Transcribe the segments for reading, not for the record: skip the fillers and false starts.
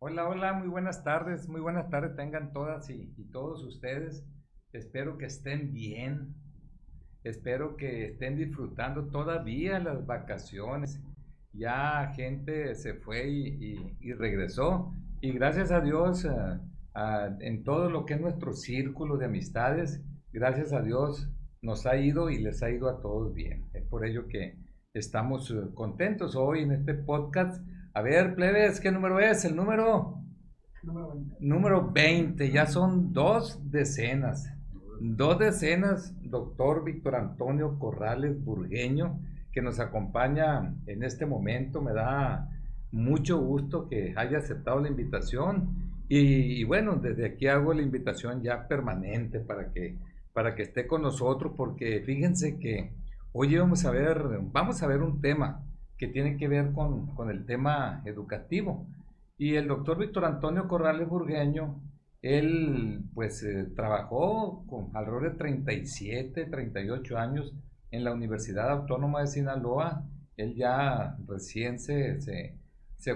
Hola, hola, muy buenas tardes tengan todas y todos ustedes. Espero que estén bien, espero que estén disfrutando todavía las vacaciones. Ya gente se fue y regresó y gracias a Dios en todo lo que es nuestro círculo de amistades, gracias a Dios nos ha ido y les ha ido a todos bien. Es por ello que estamos contentos hoy en este podcast. A ver, plebes, ¿qué número es? El número Número 20. número 20, ya son dos decenas, doctor Víctor Antonio Corrales Burgueño, que nos acompaña en este momento. Me da mucho gusto que haya aceptado la invitación y bueno, desde aquí hago la invitación ya permanente para que esté con nosotros, porque fíjense que hoy vamos a ver un tema que tiene que ver con el tema educativo. Y el doctor Víctor Antonio Corrales Burgueño, él pues trabajó con alrededor de 37, 38 años en la Universidad Autónoma de Sinaloa. Él ya recién se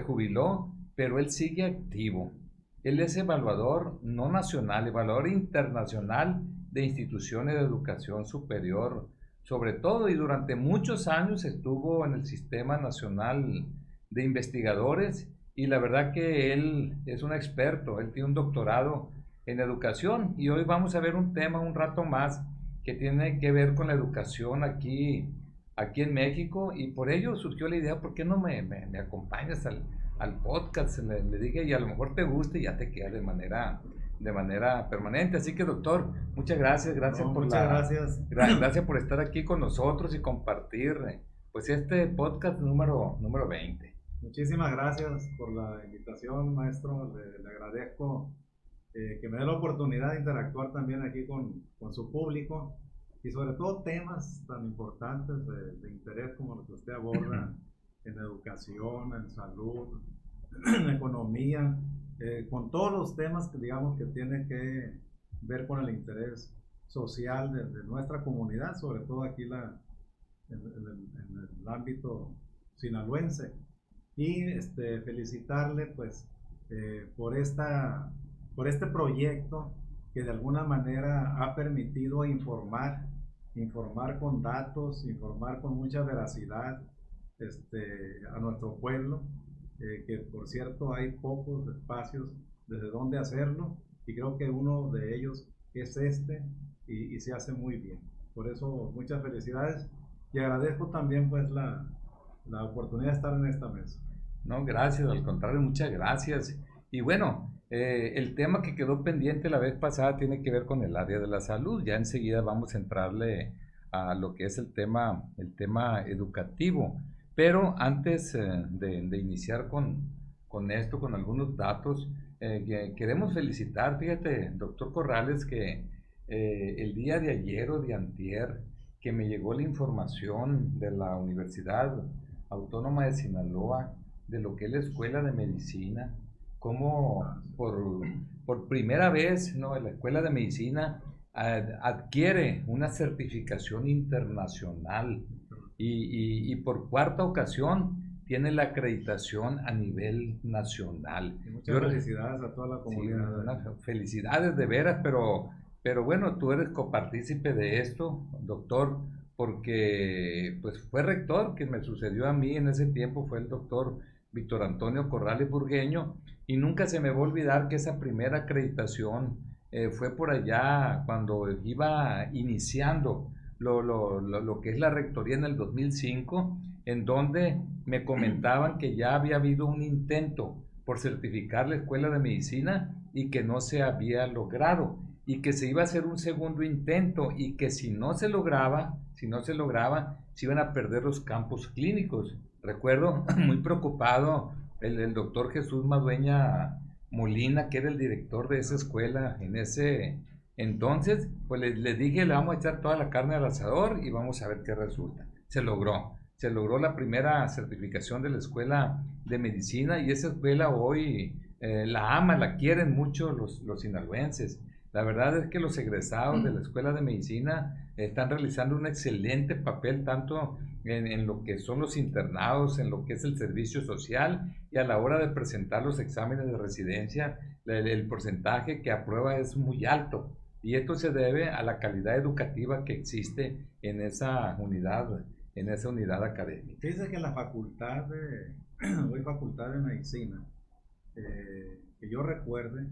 jubiló, pero él sigue activo. Él es evaluador no nacional, evaluador internacional de instituciones de educación superior, sobre todo, y durante muchos años estuvo en el Sistema Nacional de Investigadores, y la verdad que él es un experto. Él tiene un doctorado en educación y hoy vamos a ver un tema un rato más que tiene que ver con la educación aquí en México, y por ello surgió la idea: ¿por qué no me acompañas al podcast? Le dije, y a lo mejor te gusta y ya te queda de manera permanente. Así que doctor, muchas gracias, No, muchas gracias. gracias por estar aquí con nosotros y compartir pues este podcast número 20. Muchísimas gracias por la invitación, maestro. Le agradezco que me dé la oportunidad de interactuar también aquí con su público y sobre todo temas tan importantes de interés como los que usted aborda en educación, en salud, en economía, con todos los temas que digamos que tienen que ver con el interés social de nuestra comunidad, sobre todo aquí en el ámbito sinaloense. Y felicitarle pues por este proyecto que de alguna manera ha permitido informar con datos, informar con mucha veracidad a nuestro pueblo, que por cierto hay pocos espacios desde donde hacerlo, y creo que uno de ellos es y se hace muy bien. Por eso muchas felicidades y agradezco también pues la oportunidad de estar en esta mesa. No, gracias, al contrario, muchas gracias. Y bueno, el tema que quedó pendiente la vez pasada tiene que ver con el área de la salud. Ya enseguida vamos a entrarle a lo que es el tema educativo. Pero antes de iniciar con esto, con algunos datos, queremos felicitar, fíjate, doctor Corrales, que el día de ayer o de antier, que me llegó la información de la Universidad Autónoma de Sinaloa, de lo que es la Escuela de Medicina, como por primera vez, ¿no?, la Escuela de Medicina adquiere una certificación internacional y por cuarta ocasión tiene la acreditación a nivel nacional. Y muchas felicidades a toda la comunidad. Sí, felicidades de veras, pero bueno, tú eres copartícipe de esto, doctor, porque pues fue rector. Que me sucedió a mí en ese tiempo fue el doctor Víctor Antonio Corrales Burgueño, y nunca se me va a olvidar que esa primera acreditación fue por allá cuando iba iniciando lo que es la rectoría en el 2005, en donde me comentaban que ya había habido un intento por certificar la Escuela de Medicina y que no se había logrado, y que se iba a hacer un segundo intento, y que si no se lograba, se iban a perder los campos clínicos. Recuerdo muy preocupado el doctor Jesús Madueña Molina, que era el director de esa escuela en ese entonces. Pues les dije, le vamos a echar toda la carne al asador y vamos a ver qué resulta. Se logró la primera certificación de la Escuela de Medicina, y esa escuela hoy la quieren mucho los sinaloenses. La verdad es que los egresados de la Escuela de Medicina están realizando un excelente papel tanto en lo que son los internados, en lo que es el servicio social y a la hora de presentar los exámenes de residencia, el porcentaje que aprueba es muy alto. Y esto se debe a la calidad educativa que existe en esa unidad académica. Fíjese que la hoy facultad de medicina, que yo recuerde,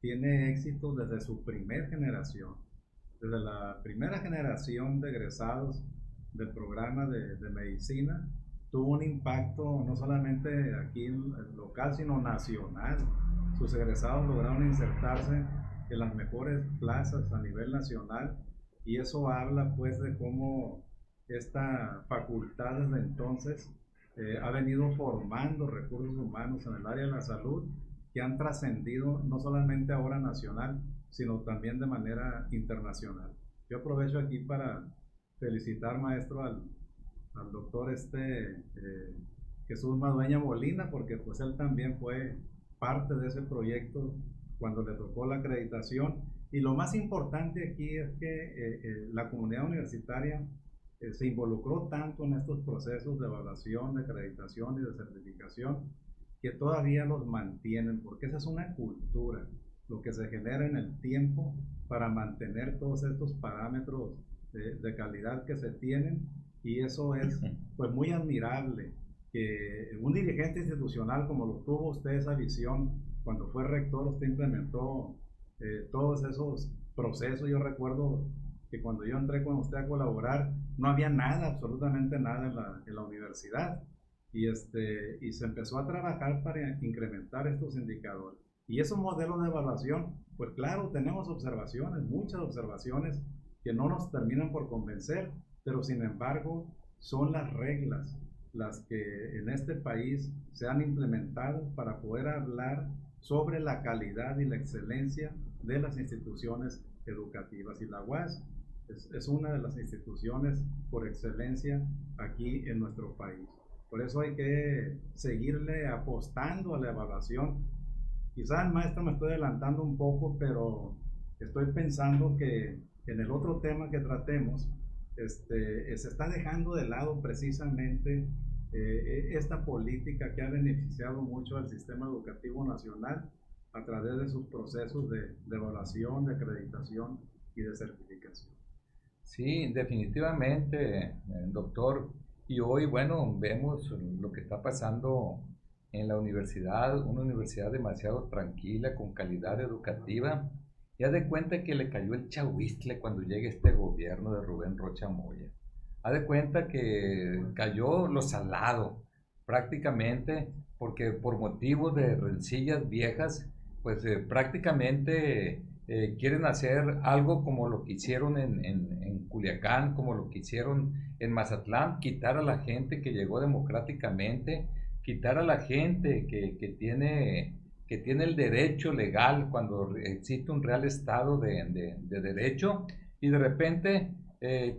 tiene éxito desde su primer generación, desde la primera generación de egresados del programa de medicina, tuvo un impacto no solamente aquí local, sino nacional. Sus egresados lograron insertarse en las mejores plazas a nivel nacional, y eso habla pues de cómo esta facultad desde entonces ha venido formando recursos humanos en el área de la salud que han trascendido no solamente ahora nacional, sino también de manera internacional. Yo aprovecho aquí para felicitar, maestro, al doctor Jesús Madueña Molina, porque pues él también fue parte de ese proyecto cuando le tocó la acreditación. Y lo más importante aquí es que la comunidad universitaria se involucró tanto en estos procesos de evaluación, de acreditación y de certificación, que todavía los mantienen, porque esa es una cultura, lo que se genera en el tiempo para mantener todos estos parámetros de calidad que se tienen, y eso es pues muy admirable, que un dirigente institucional como lo tuvo usted, esa visión, cuando fue rector, usted implementó todos esos procesos. Yo recuerdo que cuando yo entré con usted a colaborar, no había nada, absolutamente nada en la universidad. Y se empezó a trabajar para incrementar estos indicadores. Y esos modelos de evaluación, pues claro, tenemos observaciones, muchas observaciones que no nos terminan por convencer, pero sin embargo son las reglas las que en este país se han implementado para poder hablar sobre la calidad y la excelencia de las instituciones educativas. Y la UAS es una de las instituciones por excelencia aquí en nuestro país. Por eso hay que seguirle apostando a la evaluación. Quizás, maestro, me estoy adelantando un poco, pero estoy pensando que en el otro tema que tratemos, se está dejando de lado precisamente esta política que ha beneficiado mucho al sistema educativo nacional a través de sus procesos de evaluación, de acreditación y de certificación. Sí, definitivamente, doctor. Y hoy, bueno, vemos lo que está pasando en la universidad, una universidad demasiado tranquila, con calidad educativa. Ya de cuenta que le cayó el chahuistle cuando llegue este gobierno de Rubén Rocha Moya. Haz de cuenta que cayó lo salado, prácticamente, porque por motivos de rencillas viejas, pues prácticamente quieren hacer algo como lo que hicieron en Culiacán, como lo que hicieron en Mazatlán, quitar a la gente que llegó democráticamente, quitar a la gente que tiene el derecho legal cuando existe un real estado de derecho, y de repente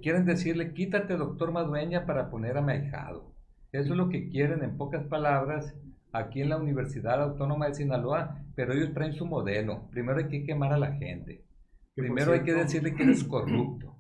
quieren decirle: quítate, doctor Madueña, para poner a mi ahijado. Eso es lo que quieren, en pocas palabras, aquí en la Universidad Autónoma de Sinaloa, pero ellos traen su modelo. Primero hay que quemar a la gente, primero hay que decirle que eres corrupto,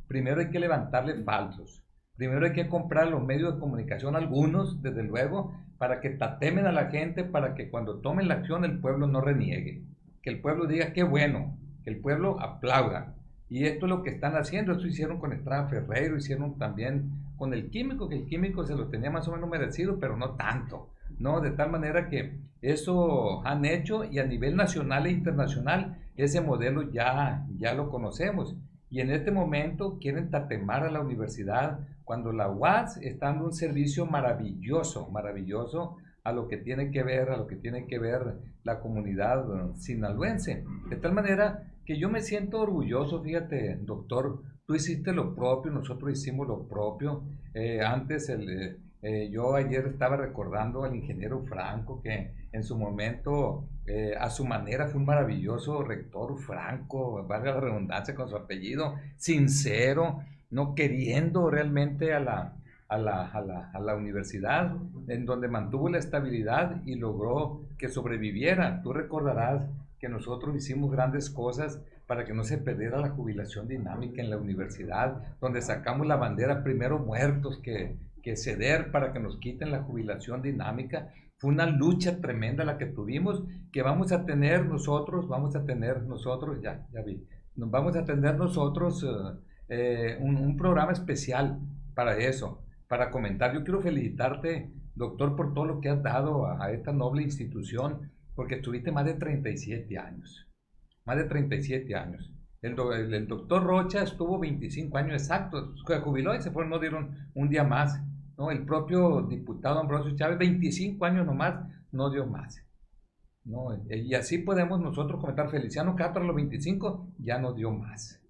primero hay que levantarle falsos, primero hay que comprar los medios de comunicación, algunos, desde luego, para que tatemen a la gente, para que cuando tomen la acción el pueblo no reniegue, que el pueblo diga qué bueno, que el pueblo aplauda. Y esto es lo que están haciendo. Esto hicieron con Estrada Ferreiro, hicieron también con el Químico, que el Químico se lo tenía más o menos merecido, pero no tanto, ¿no? De tal manera que eso han hecho, y a nivel nacional e internacional ese modelo ya lo conocemos. Y en este momento quieren tatemar a la universidad, cuando la UAS está dando un servicio maravilloso, maravilloso a lo que tiene que ver la comunidad sinaloense. De tal manera que yo me siento orgulloso. Fíjate, doctor, tú hiciste lo propio, nosotros hicimos lo propio. Yo ayer estaba recordando al ingeniero Franco, que en su momento, a su manera, fue un maravilloso rector. Franco, valga la redundancia, con su apellido, sincero, no queriendo realmente a la universidad, en donde mantuvo la estabilidad y logró que sobreviviera. Tú recordarás que nosotros hicimos grandes cosas para que no se perdiera la jubilación dinámica en la universidad, donde sacamos la bandera primero muertos que ceder para que nos quiten la jubilación dinámica. Fue una lucha tremenda la que tuvimos, que vamos a tener nosotros, ya vi, vamos a tener nosotros un programa especial para eso, para comentar. Yo quiero felicitarte, doctor, por todo lo que has dado a esta noble institución, porque estuviste más de 37 años. Más de 37 años. El doctor Rocha estuvo 25 años exactos, se jubiló y se fue, no dieron un día más, ¿no? El propio diputado Ambrosio Chávez, 25 años nomás, no dio más, ¿no? Y así podemos nosotros comentar. Feliciano Castro a los 25 ya no dio más.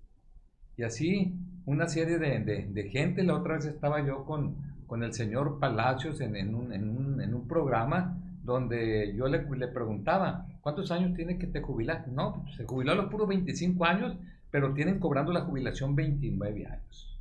Y así una serie de gente. La otra vez estaba yo con el señor Palacios en un programa donde yo le preguntaba, ¿cuántos años tiene que te jubilar? No, pues se jubiló a los puros 25 años, pero tienen cobrando la jubilación 29 años,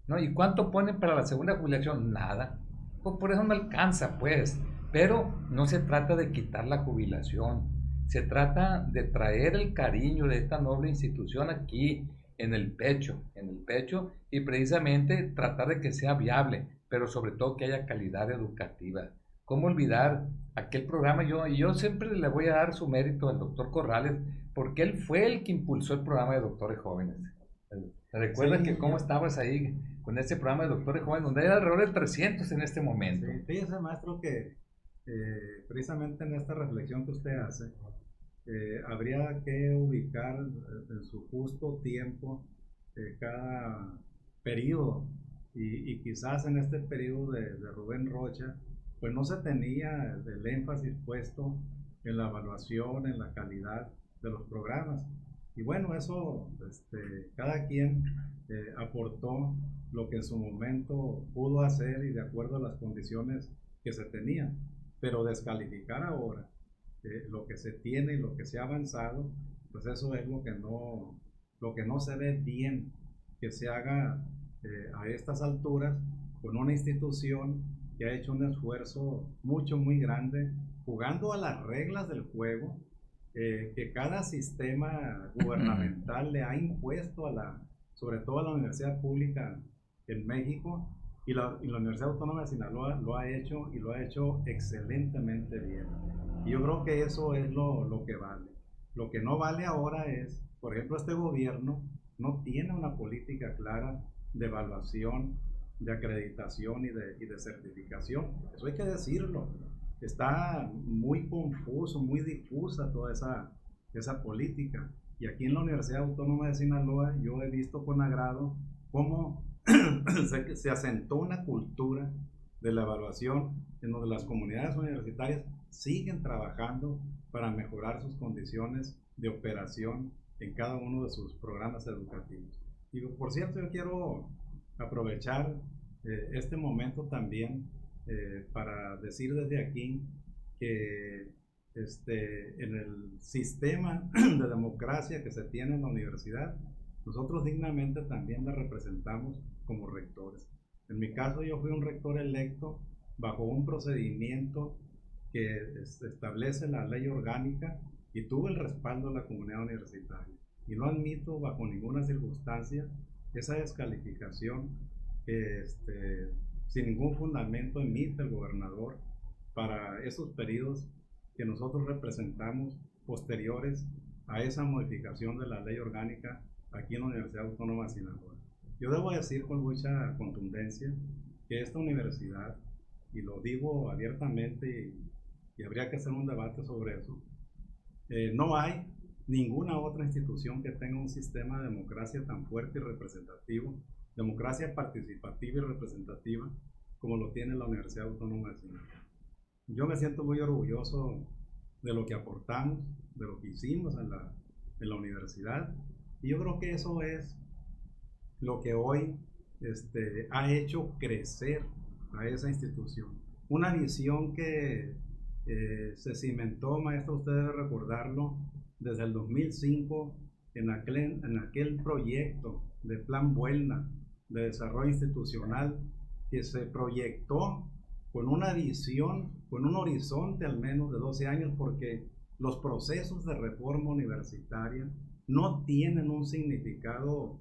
¿no? ¿Y cuánto ponen para la segunda jubilación? Nada. Pues por eso no alcanza, pues. Pero no se trata de quitar la jubilación, se trata de traer el cariño de esta noble institución aquí, en el pecho, y precisamente tratar de que sea viable, pero sobre todo que haya calidad educativa. ¿Cómo olvidar aquel programa? Yo siempre le voy a dar su mérito al doctor Corrales, porque él fue el que impulsó el programa de doctores jóvenes. ¿Te recuerdas que cómo estabas ahí con ese programa de doctores jóvenes, donde hay alrededor de 300 en este momento? Sí, fíjese, maestro, que precisamente en esta reflexión que usted hace, habría que ubicar en su justo tiempo cada periodo, y quizás en este periodo de Rubén Rocha, pues no se tenía el énfasis puesto en la evaluación, en la calidad de los programas. Y bueno, eso cada quien aportó lo que en su momento pudo hacer y de acuerdo a las condiciones que se tenían. Pero descalificar ahora lo que se tiene y lo que se ha avanzado, pues eso es lo que no se ve bien que se haga a estas alturas con una institución que ha hecho un esfuerzo muy grande, jugando a las reglas del juego que cada sistema gubernamental le ha impuesto sobre todo a la universidad pública en México, y la Universidad Autónoma de Sinaloa lo ha hecho, y lo ha hecho excelentemente bien. Y yo creo que eso es lo que vale. Lo que no vale ahora es, por ejemplo, este gobierno no tiene una política clara de evaluación, de acreditación y de certificación. Eso hay que decirlo. Está muy confuso, muy difusa toda esa política. Y aquí en la Universidad Autónoma de Sinaloa yo he visto con agrado cómo se asentó una cultura de la evaluación en donde las comunidades universitarias siguen trabajando para mejorar sus condiciones de operación en cada uno de sus programas educativos. Y por cierto, yo quiero aprovechar este momento también para decir desde aquí que en el sistema de democracia que se tiene en la universidad, nosotros dignamente también la representamos como rectores. En mi caso, yo fui un rector electo bajo un procedimiento que establece la ley orgánica, y tuve el respaldo de la comunidad universitaria. Y no admito bajo ninguna circunstancia esa descalificación que sin ningún fundamento emite el gobernador para esos periodos que nosotros representamos posteriores a esa modificación de la ley orgánica aquí en la Universidad Autónoma de Sinaloa. Yo debo decir con mucha contundencia que esta universidad, y lo digo abiertamente, y habría que hacer un debate sobre eso, no hay ninguna otra institución que tenga un sistema de democracia tan fuerte y representativo, democracia participativa y representativa, como lo tiene la Universidad Autónoma de Sinaloa. Yo me siento muy orgulloso de lo que aportamos, de lo que hicimos en la universidad, y yo creo que eso es lo que hoy ha hecho crecer a esa institución. Una visión que se cimentó, maestro, usted debe recordarlo, desde el 2005 en aquel proyecto de Plan Buelna de desarrollo institucional, que se proyectó con una visión, con un horizonte al menos de 12 años, porque los procesos de reforma universitaria no tienen un significado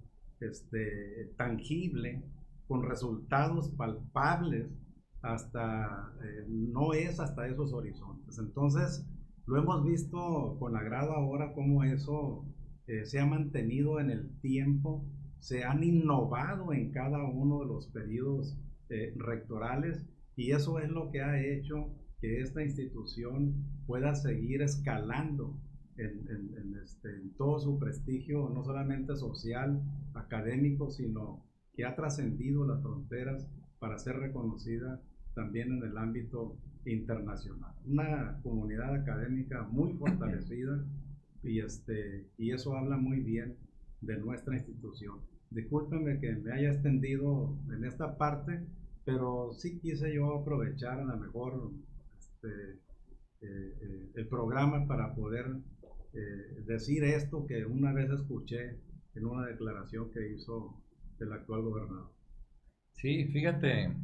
tangible, con resultados palpables, no es hasta esos horizontes. Entonces, lo hemos visto con agrado ahora cómo eso se ha mantenido en el tiempo, se han innovado en cada uno de los periodos rectorales, y eso es lo que ha hecho que esta institución pueda seguir escalando en todo su prestigio, no solamente social, académico, sino que ha trascendido las fronteras para ser reconocida también en el ámbito internacional. Una comunidad académica muy fortalecida, y eso habla muy bien de nuestra institución. Discúlpenme que me haya extendido en esta parte, pero sí quise yo aprovechar a lo mejor el programa para poder decir esto que una vez escuché en una declaración que hizo el actual gobernador. Sí, fíjate,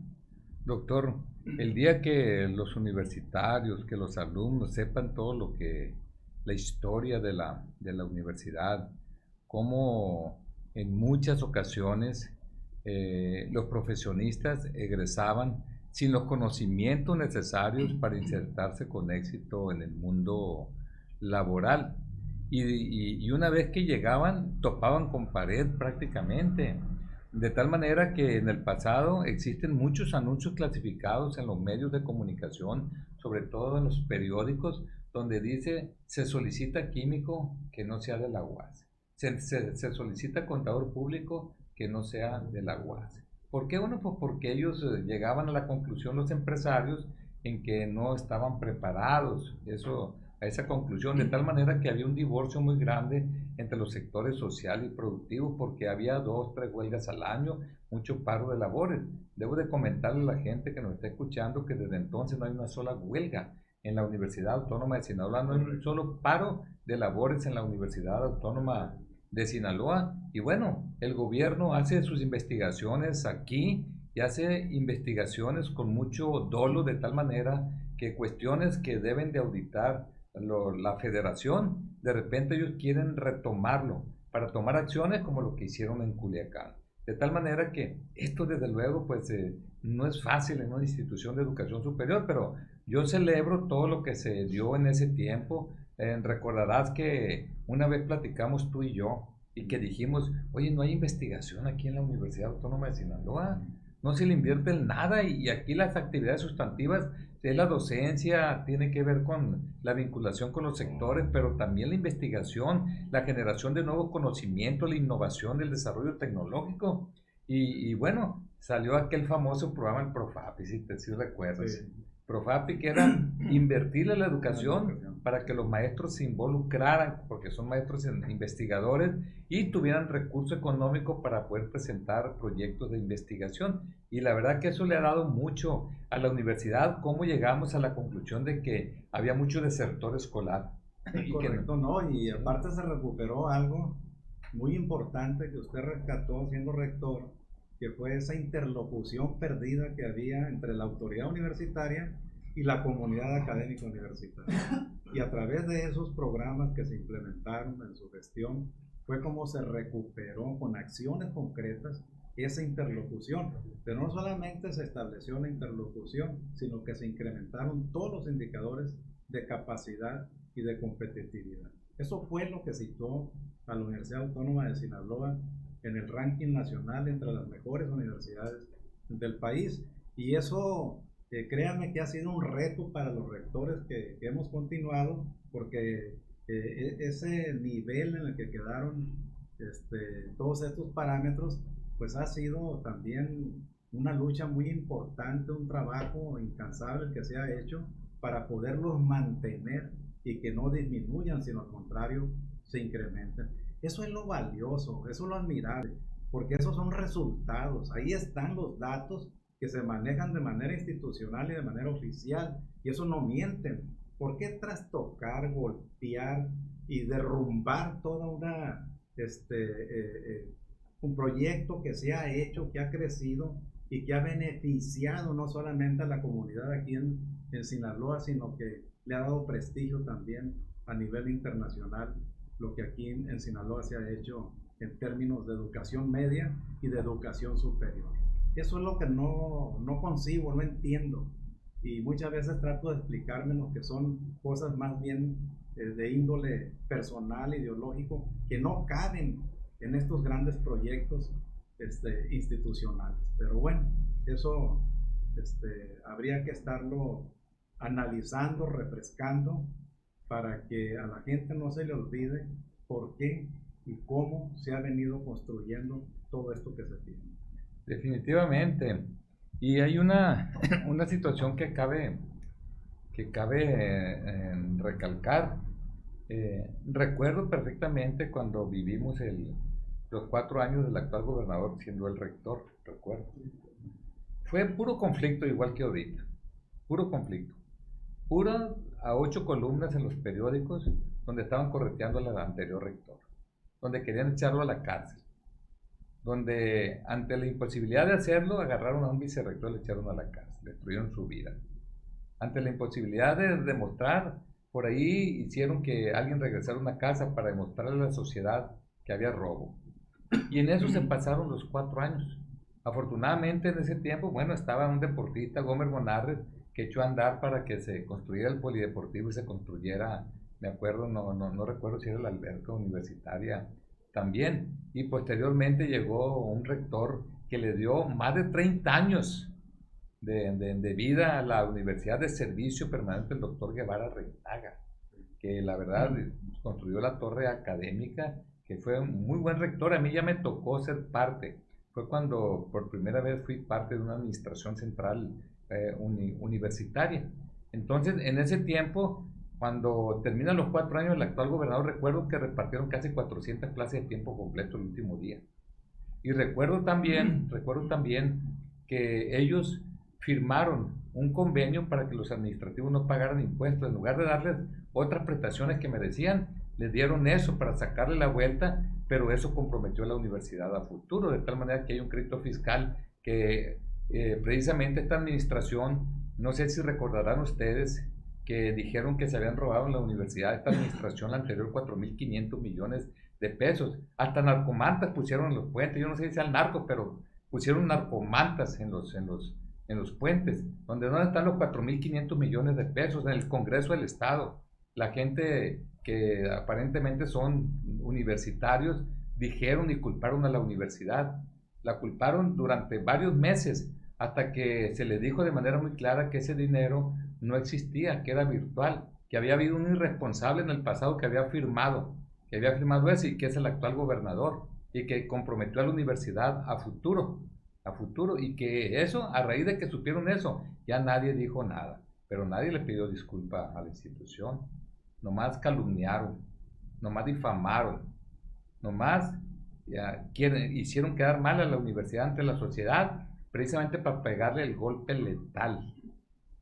doctor, el día que los universitarios, que los alumnos sepan todo lo que, la historia de la universidad, cómo en muchas ocasiones los profesionistas egresaban sin los conocimientos necesarios para insertarse con éxito en el mundo laboral. Y una vez que llegaban, topaban con pared prácticamente. De tal manera que en el pasado existen muchos anuncios clasificados en los medios de comunicación, sobre todo en los periódicos, donde dice: se solicita químico que no sea de la UAS, se solicita contador público que no sea de la UAS. ¿Por qué? Bueno, pues porque ellos llegaban a la conclusión, los empresarios, en que no estaban preparados a esa conclusión, de tal manera que había un divorcio muy grande entre los sectores social y productivo, porque había 2, 3 huelgas al año, mucho paro de labores. Debo de comentarle a la gente que nos está escuchando que desde entonces no hay una sola huelga en la Universidad Autónoma de Sinaloa, no hay un solo paro de labores en la Universidad Autónoma de Sinaloa. Y bueno, el gobierno hace sus investigaciones aquí y hace investigaciones con mucho dolo, de tal manera que cuestiones que deben de auditar la federación, de repente ellos quieren retomarlo para tomar acciones como lo que hicieron en Culiacán. De tal manera que esto desde luego pues no es fácil en una institución de educación superior, pero yo celebro todo lo que se dio en ese tiempo. Recordarás que una vez platicamos tú y yo y que dijimos: oye, no hay investigación aquí en la Universidad Autónoma de Sinaloa, no se le invierte en nada, y aquí las actividades sustantivas es la docencia, tiene que ver con la vinculación con los sectores, pero también la investigación, la generación de nuevos conocimientos, la innovación, el desarrollo tecnológico. Y bueno, salió aquel famoso programa, el Profapi, si recuerdas. Sí. Profapi, que era invertir en la educación para que los maestros se involucraran, porque son maestros investigadores, y tuvieran recursos económicos para poder presentar proyectos de investigación. Y la verdad que eso le ha dado mucho a la universidad. Cómo llegamos a la conclusión de que había mucho desertor escolar. Correcto, no, y aparte se recuperó algo muy importante que usted rescató siendo rector, que fue esa interlocución perdida que había entre la autoridad universitaria y la comunidad académica universitaria. Y a través de esos programas que se implementaron en su gestión, fue como se recuperó con acciones concretas esa interlocución. Pero no solamente se estableció la interlocución, sino que se incrementaron todos los indicadores de capacidad y de competitividad. Eso fue lo que situó a la Universidad Autónoma de Sinaloa en el ranking nacional entre las mejores universidades del país. Y eso, créanme que ha sido un reto para los rectores que hemos continuado, porque ese nivel en el que quedaron todos estos parámetros, pues ha sido también una lucha muy importante, un trabajo incansable que se ha hecho para poderlos mantener y que no disminuyan, sino al contrario, se incrementen. Eso es lo valioso, eso es lo admirable, porque esos son resultados. Ahí están los datos que se manejan de manera institucional y de manera oficial, y eso no mienten. ¿Por qué trastocar, golpear y derrumbar toda un proyecto que se ha hecho, que ha crecido y que ha beneficiado no solamente a la comunidad aquí en Sinaloa, sino que le ha dado prestigio también a nivel internacional lo que aquí en Sinaloa se ha hecho en términos de educación media y de educación superior. Eso es lo que no concibo, no entiendo. Y muchas veces trato de explicarme lo que son cosas más bien de índole personal, ideológico, que no caben en estos grandes proyectos institucionales. Pero bueno, eso habría que estarlo analizando, refrescando, para que a la gente no se le olvide por qué y cómo se ha venido construyendo todo esto que se tiene. Definitivamente. Y hay una situación que cabe recalcar. Recuerdo perfectamente cuando vivimos los 4 años del actual gobernador siendo el rector, recuerdo. Fue puro conflicto, igual que ahorita, puro conflicto. Pura a 8 columnas en los periódicos donde estaban correteando al anterior rector, donde querían echarlo a la cárcel, donde ante la imposibilidad de hacerlo agarraron a un vicerrector y le echaron a la cárcel, destruyeron su vida. Ante la imposibilidad de demostrar, por ahí hicieron que alguien regresara a una casa para demostrarle a la sociedad que había robo. Y en eso se pasaron los 4 años. Afortunadamente en ese tiempo, bueno, estaba un deportista, Gómez Bonarres, que echó a andar para que se construyera el polideportivo y se construyera, me acuerdo, no recuerdo si era la alberca universitaria también. Y posteriormente llegó un rector que le dio más de 30 años de vida a la Universidad de Servicio Permanente, el doctor Guevara Reinaga, que la verdad construyó la torre académica, que fue un muy buen rector. A mí ya me tocó ser parte. Fue cuando por primera vez fui parte de una administración central universitaria. Entonces, en ese tiempo, cuando terminan los 4 años del actual gobernador, recuerdo que repartieron casi 400 clases de tiempo completo el último día. Y recuerdo también que ellos firmaron un convenio para que los administrativos no pagaran impuestos. En lugar de darles otras prestaciones que merecían, les dieron eso para sacarle la vuelta, pero eso comprometió a la universidad a futuro, de tal manera que hay un crédito fiscal que precisamente esta administración, no sé si recordarán ustedes que dijeron que se habían robado en la universidad, esta administración, la anterior, 4.500 millones de pesos. Hasta narcomantas pusieron en los puentes. Yo no sé si sea el narco, pero pusieron narcomantas en los puentes. ¿Dónde están los 4.500 millones de pesos? En el Congreso del Estado. La gente que aparentemente son universitarios dijeron y culparon a la universidad. La culparon durante varios meses, hasta que se le dijo de manera muy clara que ese dinero no existía, que era virtual, que había habido un irresponsable en el pasado que había firmado eso, y que es el actual gobernador, y que comprometió a la universidad a futuro, y que eso, a raíz de que supieron eso, ya nadie dijo nada, pero nadie le pidió disculpa a la institución. Nomás calumniaron, nomás difamaron, nomás hicieron quedar mal a la universidad ante la sociedad, precisamente para pegarle el golpe letal.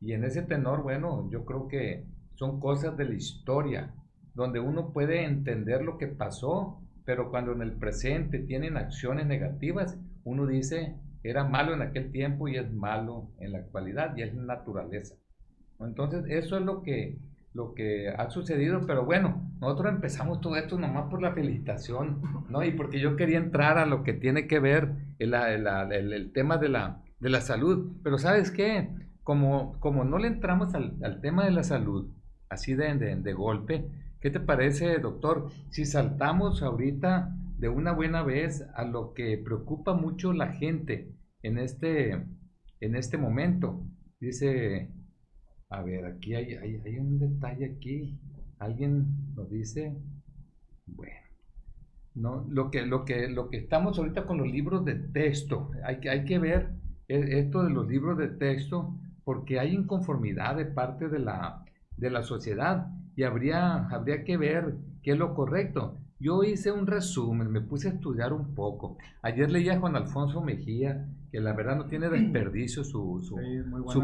Y en ese tenor, bueno, yo creo que son cosas de la historia, donde uno puede entender lo que pasó, pero cuando en el presente tienen acciones negativas, uno dice, era malo en aquel tiempo y es malo en la actualidad, y es naturaleza. Entonces, eso es lo que ha sucedido, pero bueno, nosotros empezamos todo esto nomás por la felicitación, ¿no? Y porque yo quería entrar a lo que tiene que ver el tema de la salud, pero ¿sabes qué? Como no le entramos al tema de la salud, así de golpe, ¿qué te parece, doctor? Si saltamos ahorita de una buena vez a lo que preocupa mucho la gente en este momento. Dice... A ver, aquí hay un detalle aquí. Alguien nos dice, bueno, no, lo que estamos ahorita con los libros de texto, hay que ver esto de los libros de texto, porque hay inconformidad de parte de la sociedad, y habría que ver qué es lo correcto. Yo hice un resumen, me puse a estudiar un poco. Ayer leí a Juan Alfonso Mejía, que la verdad no tiene desperdicio su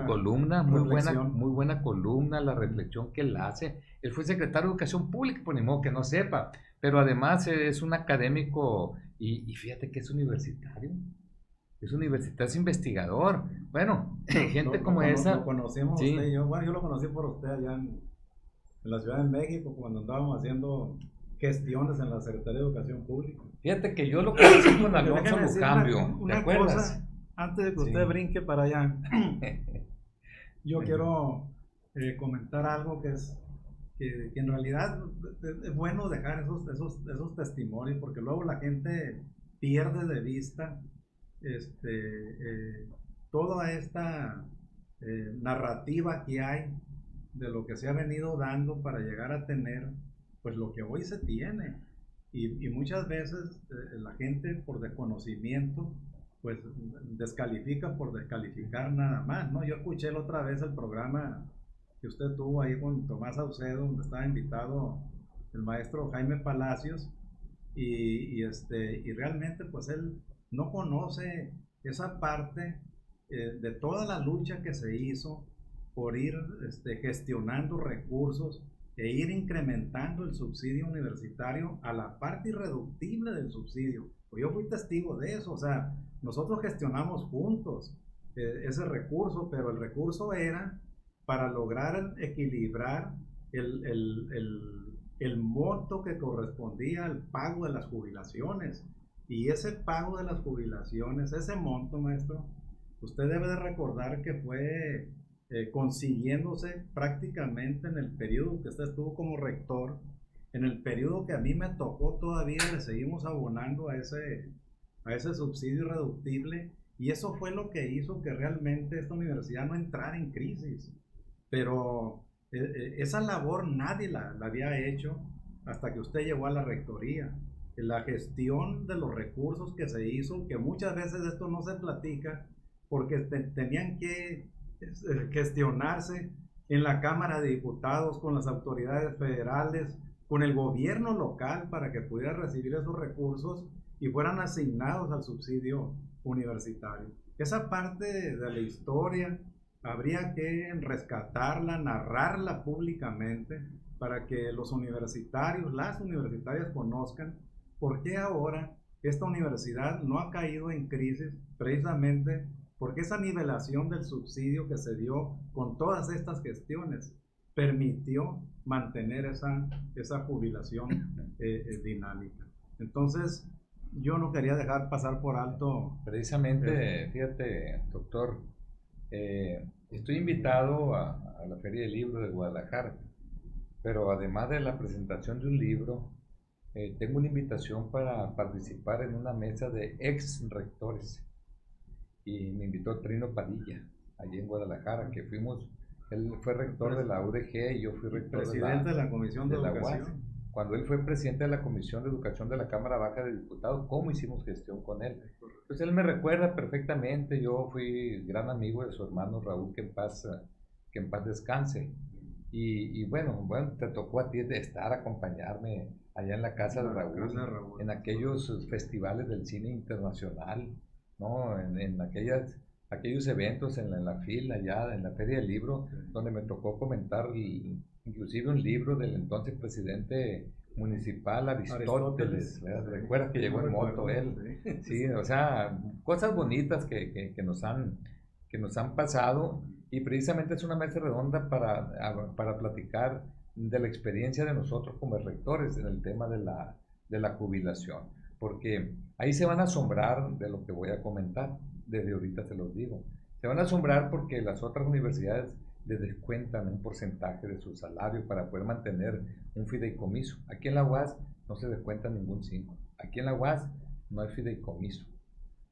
columna, muy buena columna, la reflexión que él hace. Él fue secretario de Educación Pública, por ni modo que no sepa, pero además es un académico, y fíjate que es universitario, es investigador. Bueno, gente como esa. Lo conocemos, sí. Usted y yo. Bueno, yo lo conocí por usted allá en la Ciudad de México, cuando andábamos haciendo gestiones en la Secretaría de Educación Pública. Fíjate que yo lo conocí con Alonso Lucambio, una ¿te acuerdas? cosa, antes de que usted brinque para allá, yo quiero comentar algo que en realidad es bueno dejar esos testimonios, porque luego la gente pierde de vista toda esta narrativa que hay de lo que se ha venido dando para llegar a tener pues lo que hoy se tiene, y muchas veces la gente por desconocimiento pues descalifica por descalificar nada más, ¿no? Yo escuché la otra vez el programa que usted tuvo ahí con Tomás Saucedo, donde estaba invitado el maestro Jaime Palacios, y realmente pues él no conoce esa parte de toda la lucha que se hizo por ir gestionando recursos e ir incrementando el subsidio universitario a la parte irreductible del subsidio. Pues yo fui testigo de eso, o sea, nosotros gestionamos juntos ese recurso, pero el recurso era para lograr equilibrar el monto que correspondía al pago de las jubilaciones. Y ese pago de las jubilaciones, ese monto, maestro, usted debe de recordar que fue consiguiéndose prácticamente en el periodo que usted estuvo como rector, en el periodo que a mí me tocó todavía le seguimos abonando a ese subsidio irreductible, y eso fue lo que hizo que realmente esta universidad no entrara en crisis. Pero esa labor nadie la había hecho hasta que usted llegó a la rectoría. La gestión de los recursos que se hizo, que muchas veces esto no se platica porque tenían que gestionarse en la Cámara de Diputados, con las autoridades federales, con el gobierno local, para que pudiera recibir esos recursos y fueran asignados al subsidio universitario. Esa parte de la historia habría que rescatarla, narrarla públicamente, para que los universitarios, las universitarias conozcan por qué ahora esta universidad no ha caído en crisis, precisamente porque esa nivelación del subsidio que se dio con todas estas gestiones permitió mantener esa jubilación dinámica. Entonces, yo no quería dejar pasar por alto. Precisamente, fíjate, doctor, estoy invitado a la Feria del Libro de Guadalajara, pero además de la presentación de un libro, tengo una invitación para participar en una mesa de ex rectores, y me invitó Trino Padilla, allí en Guadalajara, que fuimos, él fue rector de la UDG y yo fui rector presidente de la Comisión de Educación. UAS. Cuando él fue presidente de la Comisión de Educación de la Cámara Baja de Diputados, ¿cómo hicimos gestión con él? Pues él me recuerda perfectamente. Yo fui gran amigo de su hermano Raúl, que en paz descanse. Y bueno, te tocó a ti de acompañarme allá en la casa de Raúl, en aquellos festivales del cine internacional, ¿no? En aquellos eventos en la fila allá, en la Feria del Libro, donde me tocó comentar inclusive un libro del entonces presidente municipal Aristóteles. Recuerda que llegó en moto él. Sí, o sea, cosas bonitas que nos han pasado, y precisamente es una mesa redonda para platicar de la experiencia de nosotros como rectores en el tema de la jubilación, porque ahí se van a asombrar de lo que voy a comentar, desde ahorita se los digo. Se van a asombrar porque las otras universidades les descuentan un porcentaje de su salario para poder mantener un fideicomiso. Aquí en la UAS no se descuenta ningún 5. Aquí en la UAS no hay fideicomiso.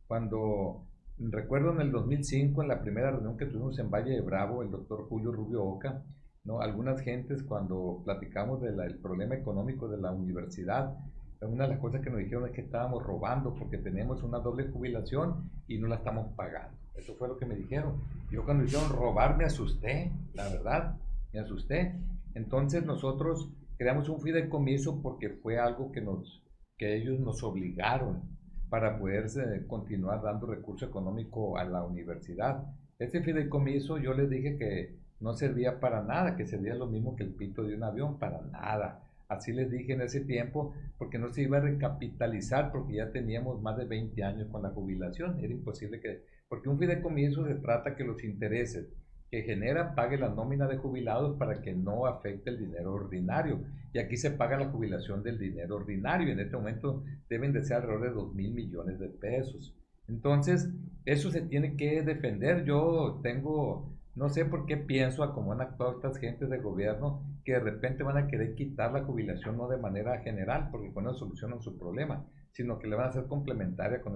Cuando recuerdo en el 2005, en la primera reunión que tuvimos en Valle de Bravo, el doctor Julio Rubio Oca, ¿no? Algunas gentes, cuando platicamos del problema económico de la universidad, una de las cosas que nos dijeron es que estábamos robando porque tenemos una doble jubilación y no la estamos pagando. Eso fue lo que me dijeron. Yo cuando dijeron robar me asusté, la verdad, me asusté. Entonces nosotros creamos un fideicomiso porque fue algo que ellos nos obligaron para poder continuar dando recurso económico a la universidad. Ese fideicomiso yo les dije que no servía para nada, que servía lo mismo que el pito de un avión, para nada. Así les dije en ese tiempo, porque no se iba a recapitalizar, porque ya teníamos más de 20 años con la jubilación. Era imposible porque un fideicomiso se trata que los intereses que genera pague la nómina de jubilados para que no afecte el dinero ordinario. Y aquí se paga la jubilación del dinero ordinario. En este momento deben de ser alrededor de 2,000 millones de pesos. Entonces, eso se tiene que defender. Yo tengo, no sé por qué pienso a cómo han actuado estas gentes de gobierno, que de repente van a querer quitar la jubilación no de manera general, porque con eso solucionan su problema, sino que le van a hacer complementaria con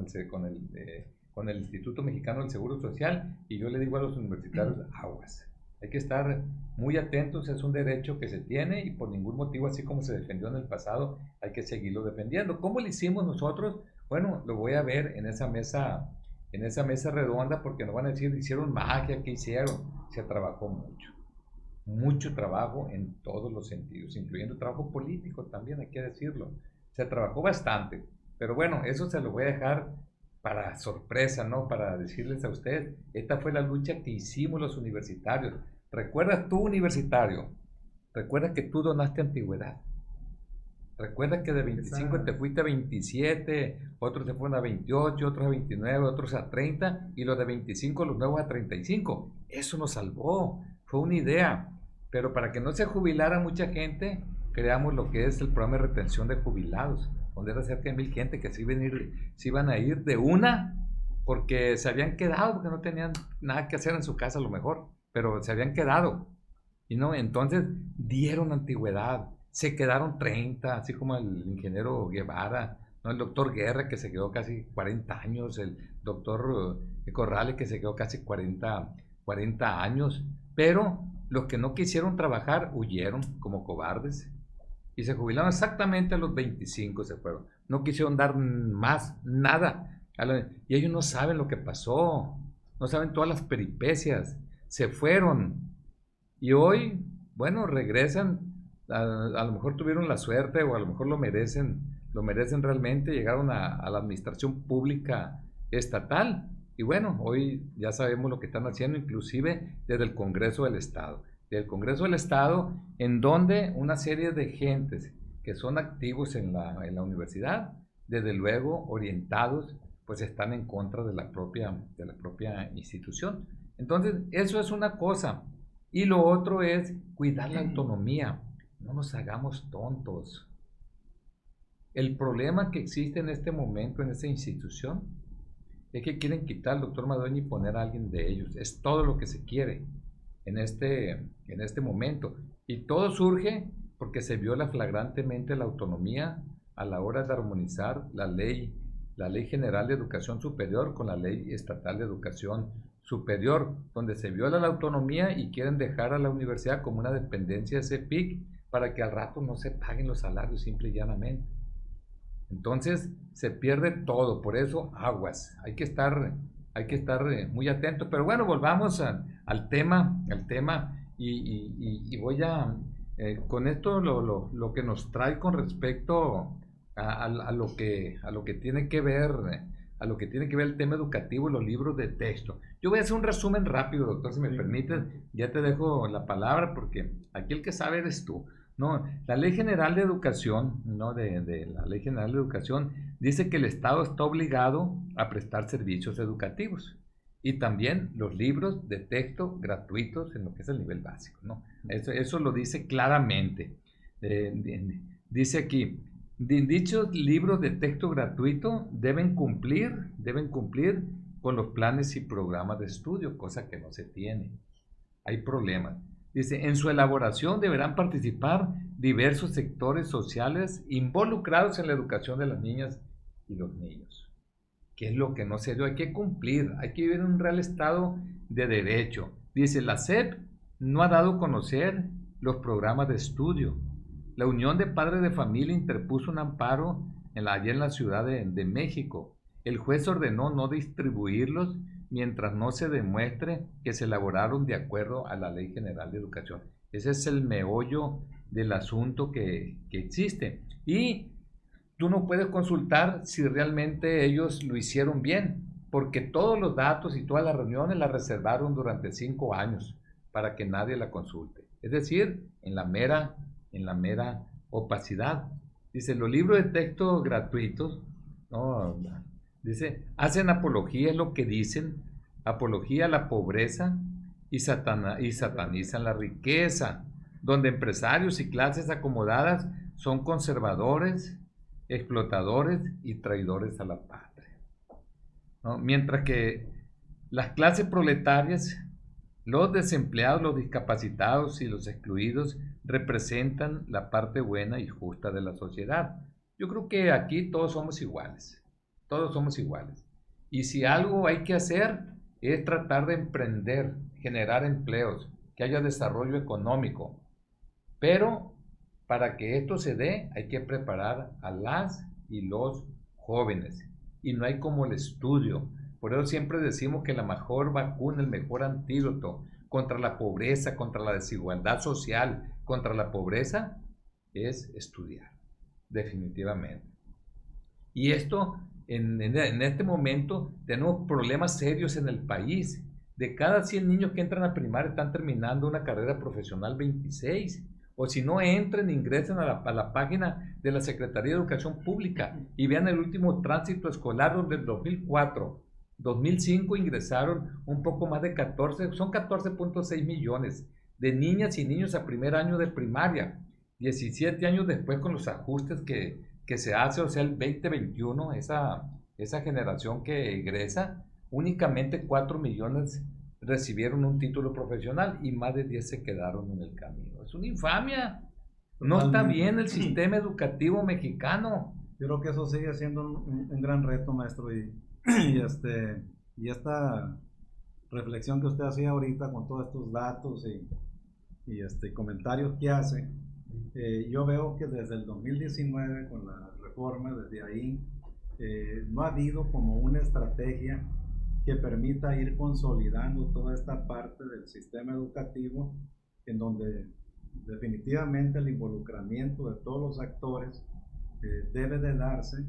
el Instituto Mexicano del Seguro Social. Y yo le digo a los universitarios, aguas. Hay que estar muy atentos, es un derecho que se tiene y por ningún motivo, así como se defendió en el pasado, hay que seguirlo defendiendo. ¿Cómo lo hicimos nosotros? Bueno, lo voy a ver en esa mesa redonda, porque nos van a decir, hicieron magia, ¿qué hicieron? Se trabajó mucho trabajo en todos los sentidos, incluyendo trabajo político también, hay que decirlo. Se trabajó bastante, pero bueno, eso se lo voy a dejar para sorpresa, ¿no? Para decirles a ustedes, esta fue la lucha que hicimos los universitarios. ¿Recuerdas tú, universitario? ¿Recuerdas que tú donaste antigüedad? Recuerda que de 25 te fuiste a 27, otros se fueron a 28, otros a 29, otros a 30, y los de 25, los nuevos a 35. Eso nos salvó, fue una idea. Pero para que no se jubilara mucha gente, creamos lo que es el programa de retención de jubilados, donde era cerca de 1,000 gente que se iban a ir de una, porque se habían quedado, porque no tenían nada que hacer en su casa a lo mejor, pero se habían quedado. Y no, entonces dieron antigüedad. Se quedaron 30, así como el ingeniero Guevara, ¿no? El doctor Guerra, que se quedó casi 40 años, el doctor Corrales, que se quedó casi 40 años, pero los que no quisieron trabajar huyeron como cobardes y se jubilaron exactamente a los 25, se fueron. No quisieron dar más, nada. Y ellos no saben lo que pasó, no saben todas las peripecias, se fueron. Y hoy, bueno, regresan. A lo mejor tuvieron la suerte o a lo mejor lo merecen realmente, llegaron a la administración pública estatal y bueno, hoy ya sabemos lo que están haciendo, inclusive desde el Congreso del Estado, en donde una serie de gentes que son activos en la universidad, desde luego orientados, pues están en contra de la propia institución. Entonces, eso es una cosa. Y lo otro es cuidar la autonomía. No nos hagamos tontos. El problema que existe en este momento en esta institución es que quieren quitar al doctor Madueña y poner a alguien de ellos. Es todo lo que se quiere en este momento. Y todo surge porque se viola flagrantemente la autonomía a la hora de armonizar la ley general de educación superior con la ley estatal de educación superior, donde se viola la autonomía y quieren dejar a la universidad como una dependencia de CEPIC para que al rato no se paguen los salarios simple y llanamente. Entonces se pierde todo, por eso aguas, hay que estar muy atentos. Pero bueno, volvamos al tema y voy a, con esto lo que nos trae con respecto a lo que tiene que ver el tema educativo, los libros de texto. Yo voy a hacer un resumen rápido, doctor, si me permites, ya te dejo la palabra porque aquí el que sabe eres tú. No, la Ley General de Educación, ¿no? de la Ley General de Educación dice que el Estado está obligado a prestar servicios educativos y también los libros de texto gratuitos en lo que es el nivel básico, ¿no? Eso lo dice claramente. Dice aquí, dichos libros de texto gratuito deben cumplir con los planes y programas de estudio, cosa que no se tiene. Hay problemas. Dice, en su elaboración deberán participar diversos sectores sociales involucrados en la educación de las niñas y los niños. ¿Qué es lo que no se dio? Hay que cumplir, hay que vivir en un real estado de derecho. Dice, la SEP no ha dado a conocer los programas de estudio. La Unión de Padres de Familia interpuso un amparo allá en la Ciudad de México. El juez ordenó no distribuirlos mientras no se demuestre que se elaboraron de acuerdo a la Ley General de Educación. Ese es el meollo del asunto que existe. Y tú no puedes consultar si realmente ellos lo hicieron bien, porque todos los datos y todas las reuniones las reservaron durante 5 años para que nadie la consulte. Es decir, en la mera opacidad. Dice, los libros de texto gratuitos, ¿no? Dice, hacen apología, es lo que dicen, apología a la pobreza y satanizan la riqueza, donde empresarios y clases acomodadas son conservadores, explotadores y traidores a la patria, ¿no? Mientras que las clases proletarias, los desempleados, los discapacitados y los excluidos representan la parte buena y justa de la sociedad. Yo creo que aquí todos somos iguales, todos somos iguales. Y si algo hay que hacer es tratar de emprender, generar empleos, que haya desarrollo económico. Pero para que esto se dé hay que preparar a las y los jóvenes. Y no hay como el estudio. Por eso siempre decimos que la mejor vacuna, el mejor antídoto contra la pobreza, contra la desigualdad social, contra la pobreza, es estudiar, definitivamente. Y esto, en este momento, tenemos problemas serios en el país. De cada 100 niños que entran a primaria están terminando una carrera profesional 26. O si no entren, ingresen a la página de la Secretaría de Educación Pública y vean el último tránsito escolar donde en 2004, 2005 ingresaron un poco más de 14, son 14.6 millones de niñas y niños a primer año de primaria. 17 años después con los ajustes que se hace, o sea, el 2021, esa generación que egresa, únicamente 4 millones recibieron un título profesional y más de 10 se quedaron en el camino. Es una infamia. No está bien el sistema educativo mexicano. Yo creo que eso sigue siendo un gran reto, maestro, y esta reflexión que usted hacía ahorita con todos estos datos y comentarios que hace, yo veo que desde el 2019 con la reforma, desde ahí, no ha habido como una estrategia que permita ir consolidando toda esta parte del sistema educativo, en donde definitivamente el involucramiento de todos los actores debe de darse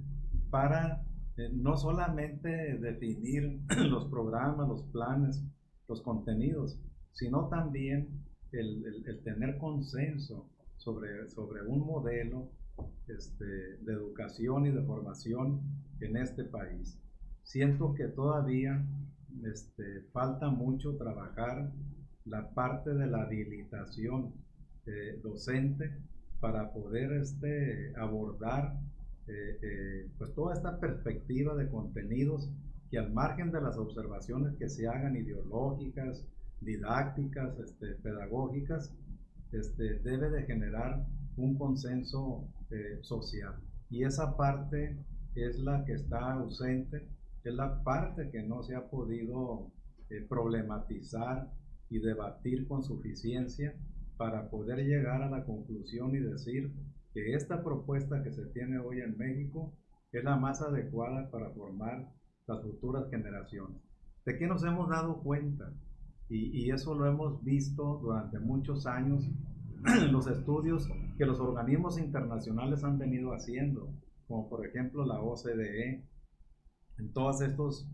para no solamente definir los programas, los planes, los contenidos, sino también el tener consenso sobre un modelo de educación y de formación en este país. Siento que todavía falta mucho trabajar la parte de la habilitación docente para poder abordar pues toda esta perspectiva de contenidos que, al margen de las observaciones que se hagan ideológicas, didácticas, pedagógicas, debe de generar un consenso social. Y esa parte es la que está ausente, es la parte que no se ha podido problematizar y debatir con suficiencia para poder llegar a la conclusión y decir que esta propuesta que se tiene hoy en México es la más adecuada para formar las futuras generaciones. ¿De qué nos hemos dado cuenta? Y eso lo hemos visto durante muchos años en los estudios que los organismos internacionales han venido haciendo, como por ejemplo la OCDE, en todos estos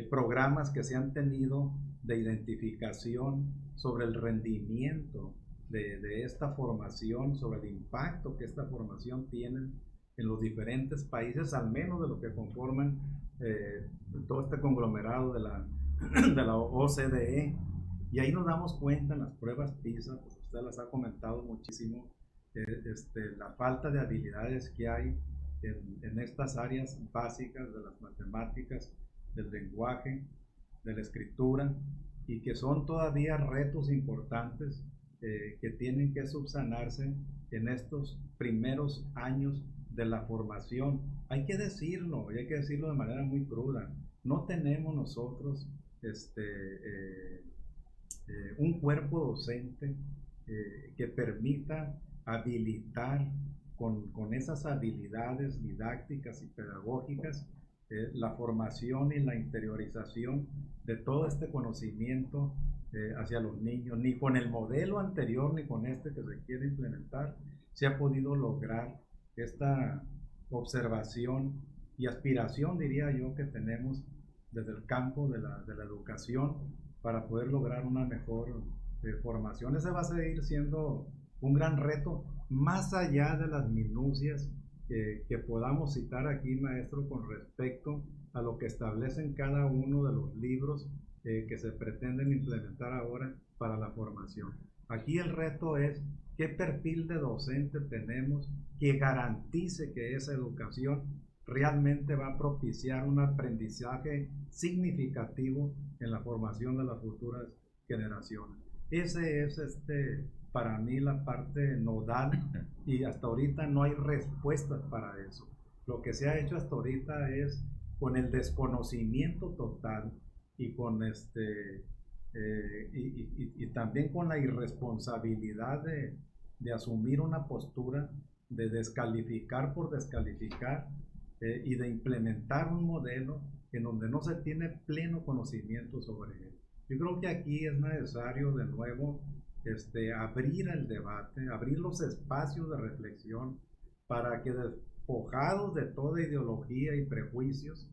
programas que se han tenido de identificación sobre el rendimiento de esta formación, sobre el impacto que esta formación tiene en los diferentes países, al menos de lo que conforman todo este conglomerado de la OCDE. Y ahí nos damos cuenta en las pruebas PISA, pues usted las ha comentado muchísimo, la falta de habilidades que hay en estas áreas básicas de las matemáticas, del lenguaje, de la escritura, y que son todavía retos importantes que tienen que subsanarse en estos primeros años de la formación. Hay que decirlo, y hay que decirlo de manera muy cruda, no tenemos nosotros un cuerpo docente que permita habilitar con esas habilidades didácticas y pedagógicas la formación y la interiorización de todo este conocimiento hacia los niños. Ni con el modelo anterior ni con este que se quiere implementar se ha podido lograr esta observación y aspiración, diría yo, que tenemos desde el campo de la educación para poder lograr una mejor formación. Ese va a seguir siendo un gran reto, más allá de las minucias que podamos citar aquí, maestro, con respecto a lo que establecen cada uno de los libros que se pretenden implementar ahora para la formación. Aquí el reto es qué perfil de docente tenemos que garantice que esa educación realmente va a propiciar un aprendizaje significativo en la formación de las futuras generaciones. Ese es para mí la parte nodal, y hasta ahorita no hay respuestas para eso. Lo que se ha hecho hasta ahorita es con el desconocimiento total y con y también con la irresponsabilidad de asumir una postura de descalificar por descalificar, y de implementar un modelo en donde no se tiene pleno conocimiento sobre él. Yo creo que aquí es necesario de nuevo abrir el debate, abrir los espacios de reflexión para que, despojados de toda ideología y prejuicios,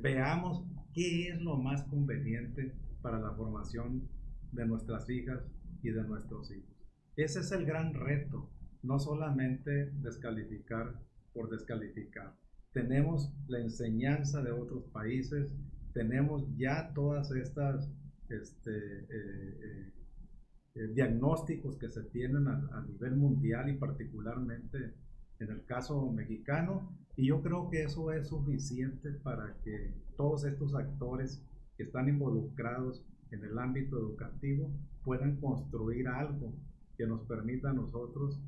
veamos qué es lo más conveniente para la formación de nuestras hijas y de nuestros hijos. Ese es el gran reto, no solamente descalificar por descalificar. Tenemos la enseñanza de otros países, tenemos ya todas estas diagnósticos que se tienen a nivel mundial y particularmente en el caso mexicano, y yo creo que eso es suficiente para que todos estos actores que están involucrados en el ámbito educativo puedan construir algo que nos permita a nosotros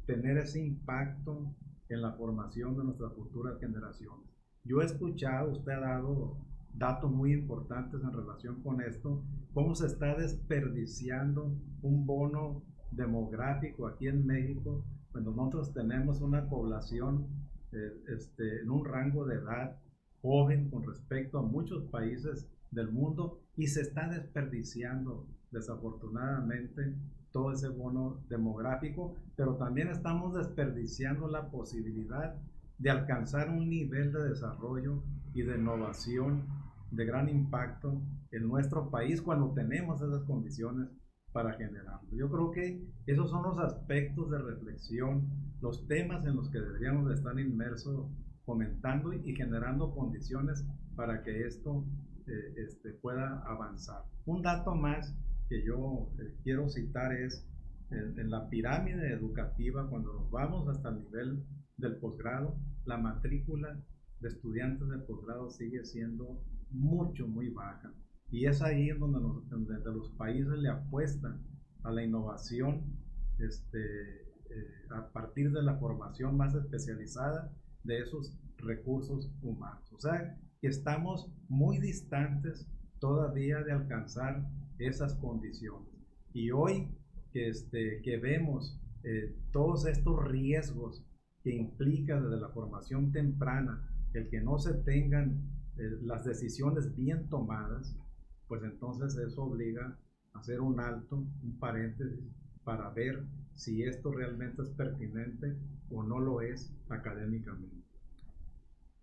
tener ese impacto en la formación de nuestras futuras generaciones. Yo he escuchado, usted ha dado datos muy importantes en relación con esto, cómo se está desperdiciando un bono demográfico aquí en México, cuando nosotros tenemos una población en un rango de edad joven con respecto a muchos países del mundo, y se está desperdiciando desafortunadamente todo ese bono demográfico, pero también estamos desperdiciando la posibilidad de alcanzar un nivel de desarrollo y de innovación de gran impacto en nuestro país cuando tenemos esas condiciones para generarlo. Yo creo que esos son los aspectos de reflexión, los temas en los que deberíamos de estar inmersos, comentando y generando condiciones para que esto pueda avanzar. Un dato más que yo quiero citar es en la pirámide educativa, cuando nos vamos hasta el nivel del posgrado, la matrícula de estudiantes de posgrado sigue siendo muy baja, y es ahí en donde los países le apuestan a la innovación a partir de la formación más especializada de esos recursos humanos. O sea, que estamos muy distantes todavía de alcanzar esas condiciones. Y hoy que vemos todos estos riesgos que implica desde la formación temprana el que no se tengan las decisiones bien tomadas, pues entonces eso obliga a hacer un alto, un paréntesis, para ver si esto realmente es pertinente o no lo es académicamente.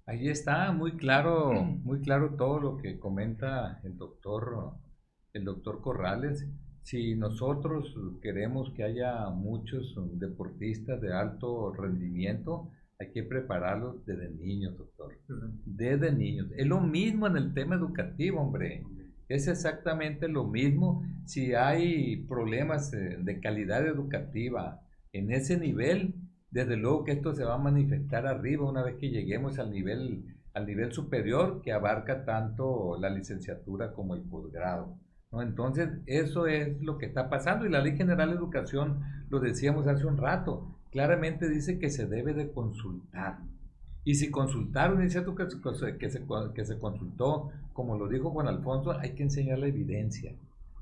Ahí está muy claro todo lo que comenta el doctor Corrales. Si nosotros queremos que haya muchos deportistas de alto rendimiento, hay que prepararlos desde niños, doctor. Desde niños. Es lo mismo en el tema educativo, hombre. Es exactamente lo mismo. Si hay problemas de calidad educativa en ese nivel, desde luego que esto se va a manifestar arriba una vez que lleguemos al nivel superior, que abarca tanto la licenciatura como el posgrado, ¿no? Entonces, eso es lo que está pasando, y la Ley General de Educación, lo decíamos hace un rato, claramente dice que se debe de consultar. Y si consultaron, es cierto que se consultó, como lo dijo Juan Alfonso, hay que enseñar la evidencia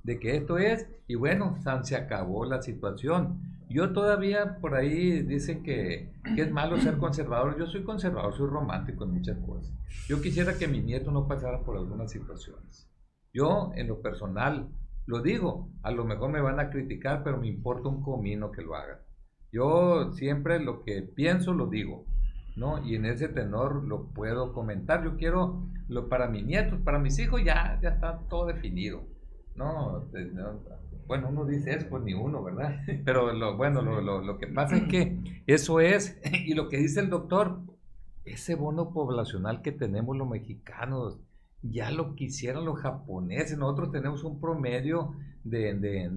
de que esto es, y bueno, se acabó la situación. Yo todavía, por ahí dicen que es malo ser conservador. Yo soy conservador, soy romántico en muchas cosas. Yo quisiera que mi nieto no pasara por algunas situaciones. Yo, en lo personal, lo digo, a lo mejor me van a criticar, pero me importa un comino que lo hagan. Yo siempre lo que pienso lo digo, ¿no? Y en ese tenor lo puedo comentar. Yo quiero, para mis nietos, para mis hijos, ya está todo definido, ¿no? Bueno, uno dice eso, pues ni uno, ¿verdad? Pero lo que pasa es que eso es, y lo que dice el doctor, ese bono poblacional que tenemos los mexicanos, ya lo quisieran los japoneses. Nosotros tenemos un promedio de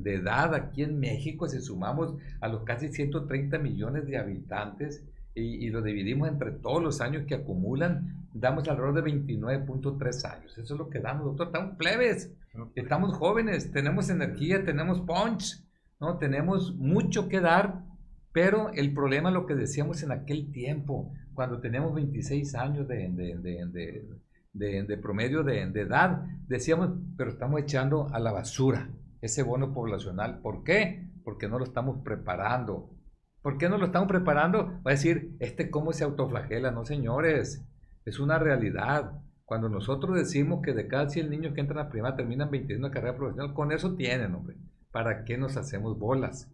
edad aquí en México, si sumamos a los casi 130 millones de habitantes y lo dividimos entre todos los años que acumulan, damos alrededor de 29.3 años. Eso es lo que damos, doctor. Estamos plebes, estamos jóvenes, tenemos energía, tenemos punch, ¿no? Tenemos mucho que dar, pero el problema es lo que decíamos en aquel tiempo, cuando teníamos 26 años de promedio de edad, decíamos, pero estamos echando a la basura ese bono poblacional. ¿Por qué? Porque no lo estamos preparando. ¿Por qué no lo estamos preparando? Va a decir, ¿cómo se autoflagela? No, señores, es una realidad. Cuando nosotros decimos que de cada 100 niños que entran a primaria terminan 21 carrera profesional, con eso tienen, hombre. ¿Para qué nos hacemos bolas?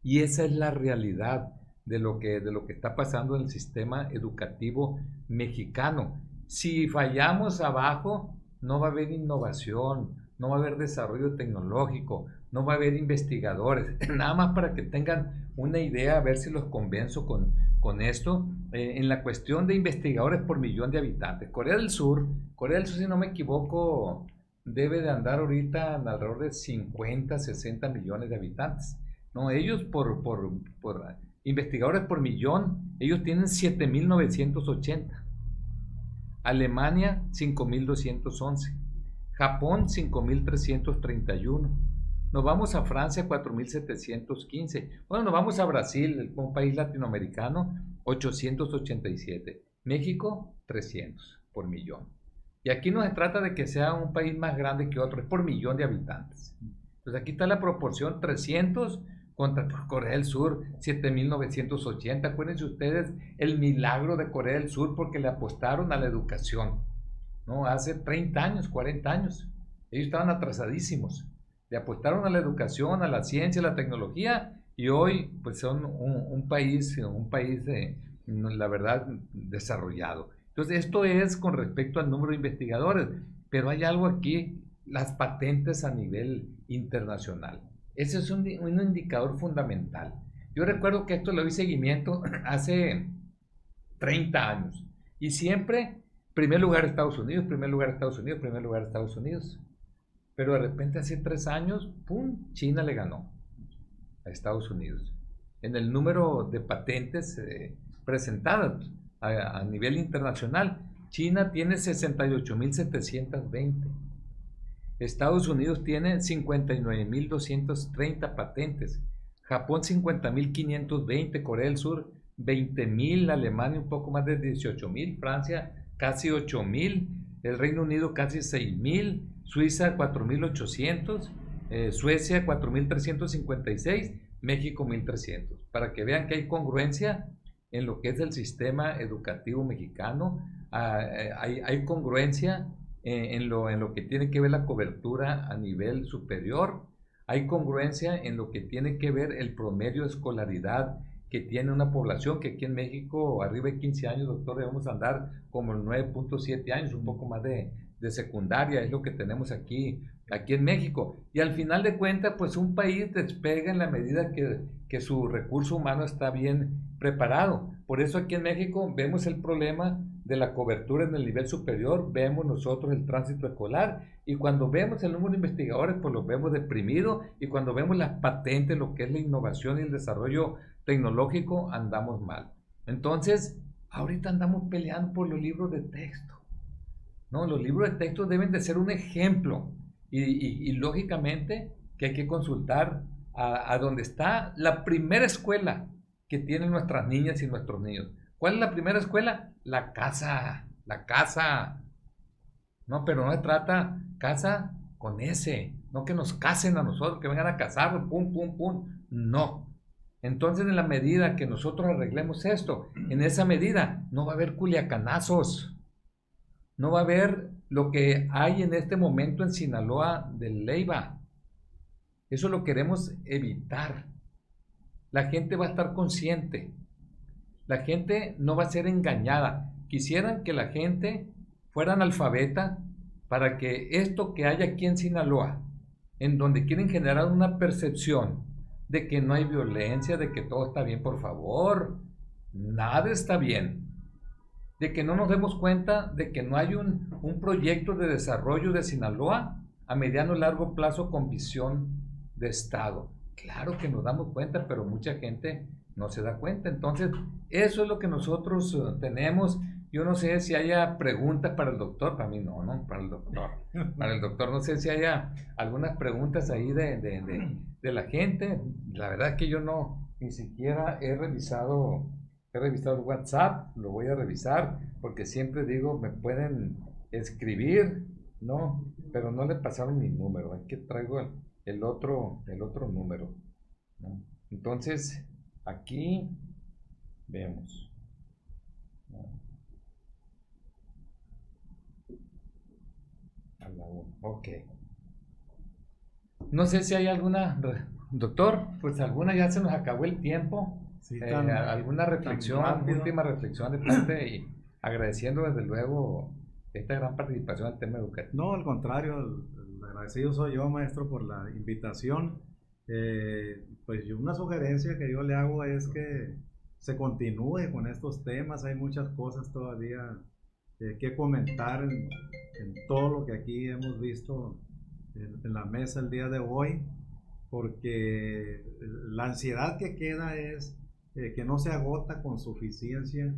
Y esa es la realidad de lo que está pasando en el sistema educativo mexicano. Si fallamos abajo, no va a haber innovación, no va a haber desarrollo tecnológico, no va a haber investigadores. Nada más para que tengan una idea, a ver si los convenzo con esto. En la cuestión de investigadores por millón de habitantes, Corea del Sur, si no me equivoco, debe de andar ahorita en alrededor de 50, 60 millones de habitantes. No, ellos por investigadores por millón, ellos tienen 7,980. Alemania, 5,211. Japón, 5,331. Nos vamos a Francia, 4,715. Bueno, nos vamos a Brasil, un país latinoamericano, 887. México, 300 por millón. Y aquí no se trata de que sea un país más grande que otro, es por millón de habitantes. Entonces aquí está la proporción 300 contra Corea del Sur, 7,980. Acuérdense ustedes el milagro de Corea del Sur porque le apostaron a la educación, ¿no? Hace 30 años, 40 años. Ellos estaban atrasadísimos. Le apostaron a la educación, a la ciencia, a la tecnología, y hoy pues son un país la verdad, desarrollado. Entonces esto es con respecto al número de investigadores, pero hay algo aquí, las patentes a nivel internacional. Ese es un indicador fundamental. Yo recuerdo que esto le doy seguimiento hace 30 años, y siempre, primer lugar Estados Unidos, primer lugar Estados Unidos, primer lugar Estados Unidos. Pero de repente hace 3 años, ¡pum!, China le ganó a Estados Unidos. En el número de patentes presentadas a nivel internacional, China tiene 68,720. Estados Unidos tiene 59,230 patentes. Japón 50,520. Corea del Sur 20,000. Alemania un poco más de 18,000. Francia casi 8,000. El Reino Unido casi 6,000. Suiza 4,800, Suecia 4,356, México 1,300. Para que vean que hay congruencia en lo que es el sistema educativo mexicano, hay congruencia en lo que tiene que ver la cobertura a nivel superior, hay congruencia en lo que tiene que ver el promedio de escolaridad que tiene una población, que aquí en México arriba de 15 años, doctor, debemos andar como en 9.7 años, un poco más de secundaria, es lo que tenemos aquí en México. Y al final de cuentas, pues un país despega en la medida que su recurso humano está bien preparado. Por eso aquí en México vemos el problema de la cobertura en el nivel superior, vemos nosotros el tránsito escolar, y cuando vemos el número de investigadores, pues los vemos deprimidos, y cuando vemos las patentes, lo que es la innovación y el desarrollo tecnológico, andamos mal. Entonces, ahorita andamos peleando por los libros de texto. No, los libros de texto deben de ser un ejemplo, y lógicamente que hay que consultar a donde está la primera escuela que tienen nuestras niñas y nuestros niños. ¿Cuál es la primera escuela? La casa. No, pero no se trata casa con S, no que nos casen a nosotros, que vengan a casarnos, pum, pum, pum. No. Entonces, en la medida que nosotros arreglemos esto, en esa medida no va a haber culiacanazos. No va a haber lo que hay en este momento en Sinaloa del Leiva. Eso lo queremos evitar. La gente va a estar consciente. La gente no va a ser engañada. Quisieran que la gente fuera analfabeta para que esto que hay aquí en Sinaloa, en donde quieren generar una percepción de que no hay violencia, de que todo está bien, por favor, nada está bien. de que no nos demos cuenta de que no hay un proyecto de desarrollo de Sinaloa a mediano y largo plazo con visión de Estado. Claro que nos damos cuenta, pero mucha gente no se da cuenta. Entonces, eso es lo que nosotros tenemos. Yo no sé si haya preguntas para el doctor, para mí no, para el doctor. Para el doctor no sé si haya algunas preguntas ahí de la gente. La verdad es que yo no, ni siquiera he revisado el WhatsApp, lo voy a revisar, porque siempre digo, me pueden escribir, ¿no? Pero no le pasaron mi número, es que traigo el otro número, ¿no? Entonces, aquí vemos, ¿no? A la 1, ok. No sé si hay alguna, doctor, pues alguna, ya se nos acabó el tiempo. Sí, alguna reflexión, última reflexión de parte y agradeciendo desde luego esta gran participación en el tema educativo. No, al contrario, el agradecido soy yo, maestro, por la invitación. Pues una sugerencia que yo le hago es que se continúe con estos temas. Hay muchas cosas todavía que comentar en todo lo que aquí hemos visto en la mesa el día de hoy, porque la ansiedad que queda es que no se agota con suficiencia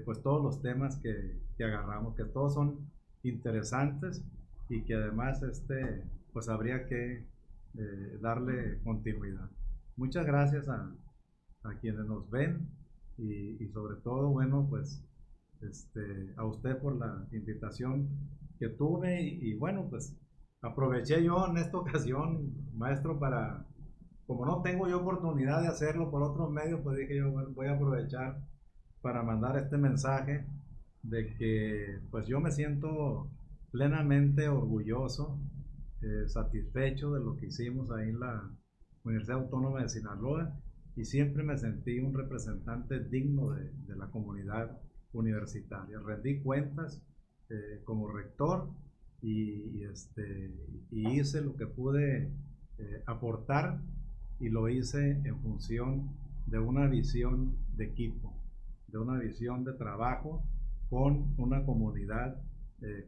pues todos los temas que agarramos, que todos son interesantes y que además pues habría que darle continuidad. Muchas gracias a quienes nos ven y sobre todo, bueno, pues a usted por la invitación que tuve y bueno, pues aproveché yo en esta ocasión, maestro, para, como no tengo yo oportunidad de hacerlo por otros medios, pues dije yo, bueno, voy a aprovechar para mandar este mensaje de que pues yo me siento plenamente orgulloso, satisfecho de lo que hicimos ahí en la Universidad Autónoma de Sinaloa y siempre me sentí un representante digno de la comunidad universitaria. Rendí cuentas como rector y hice lo que pude aportar y lo hice en función de una visión de equipo, de una visión de trabajo con una comunidad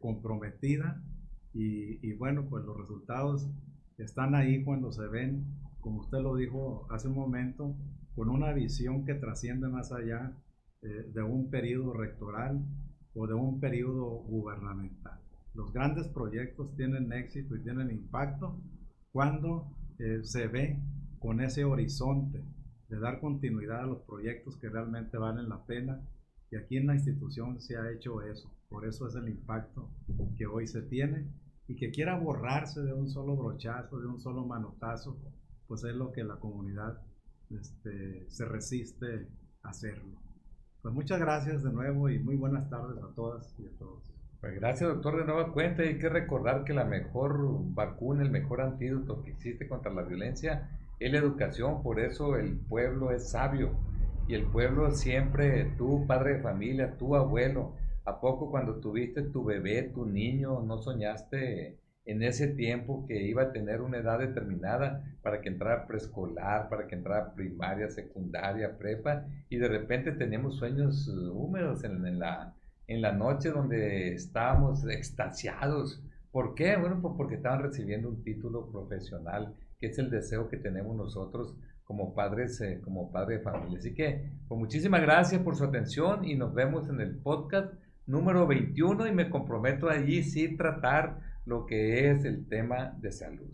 comprometida y bueno, pues los resultados están ahí cuando se ven, como usted lo dijo hace un momento, con una visión que trasciende más allá de un periodo rectoral o de un periodo gubernamental. Los grandes proyectos tienen éxito y tienen impacto cuando se ve con ese horizonte de dar continuidad a los proyectos que realmente valen la pena y aquí en la institución se ha hecho eso, por eso es el impacto que hoy se tiene y que quiera borrarse de un solo brochazo, de un solo manotazo, pues es lo que la comunidad se resiste a hacerlo. Pues muchas gracias de nuevo y muy buenas tardes a todas y a todos. Pues gracias, doctor, de nueva cuenta. Hay que recordar que la mejor vacuna, el mejor antídoto que existe contra la violencia es la educación. Por eso el pueblo es sabio y el pueblo siempre, tú padre de familia, tú abuelo, ¿a poco cuando tuviste tu bebé, tu niño, no soñaste en ese tiempo que iba a tener una edad determinada para que entrara preescolar, para que entrara primaria, secundaria, prepa, y de repente teníamos sueños húmedos en la noche donde estábamos extasiados? ¿Por qué? Bueno, pues porque estaban recibiendo un título profesional, que es el deseo que tenemos nosotros como padres, como padre de familia. Así que, pues muchísimas gracias por su atención y nos vemos en el podcast número 21 y me comprometo allí sí tratar lo que es el tema de salud.